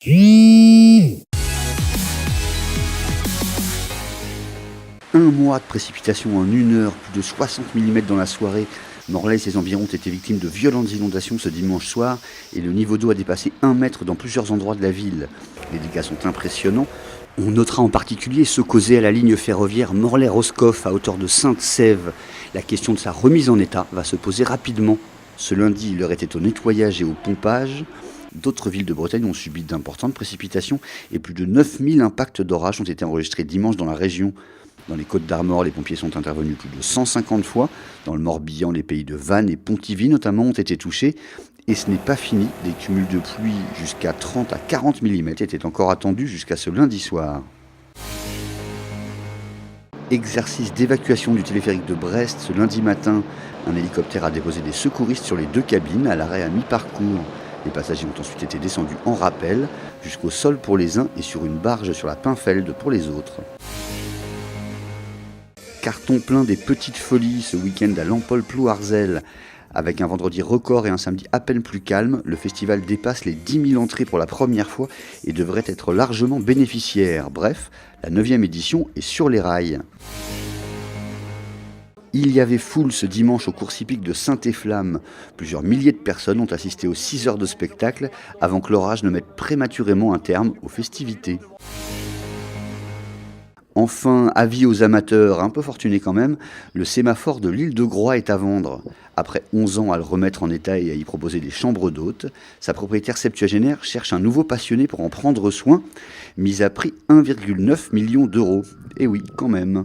Un mois de précipitations en 1 heure, plus de 60 mm dans la soirée. Morlaix et ses environs ont été victimes de violentes inondations ce dimanche soir et le niveau d'eau a dépassé 1 mètre dans plusieurs endroits de la ville. Les dégâts sont impressionnants. On notera en particulier ceux causés à la ligne ferroviaire Morlaix-Roscoff à hauteur de Sainte-Sève. La question de sa remise en état va se poser rapidement. Ce lundi, l'heure était au nettoyage et au pompage. D'autres villes de Bretagne ont subi d'importantes précipitations et plus de 9000 impacts d'orage ont été enregistrés dimanche dans la région. Dans les Côtes-d'Armor, les pompiers sont intervenus plus de 150 fois. Dans le Morbihan, les pays de Vannes et Pontivy notamment ont été touchés. Et ce n'est pas fini, des cumuls de pluie jusqu'à 30 à 40 mm étaient encore attendus jusqu'à ce lundi soir. Exercice d'évacuation du téléphérique de Brest ce lundi matin. Un hélicoptère a déposé des secouristes sur les 2 cabines à l'arrêt à mi-parcours. Les passagers ont ensuite été descendus en rappel jusqu'au sol pour les uns et sur une barge sur la Pinfeld pour les autres. Carton plein des petites folies ce week-end à Lampol-Plouarzel. Avec un vendredi record et un samedi à peine plus calme, le festival dépasse les 10 000 entrées pour la première fois et devrait être largement bénéficiaire. Bref, la 9e édition est sur les rails. Il y avait foule ce dimanche au cours hippique de Saint-Efflamme. Plusieurs milliers de personnes ont assisté aux 6 heures de spectacle avant que l'orage ne mette prématurément un terme aux festivités. Enfin, avis aux amateurs, un peu fortunés quand même, le sémaphore de l'île de Groix est à vendre. Après 11 ans à le remettre en état et à y proposer des chambres d'hôtes, sa propriétaire septuagénaire cherche un nouveau passionné pour en prendre soin, mise à prix 1,9 million d'euros. Et oui, quand même.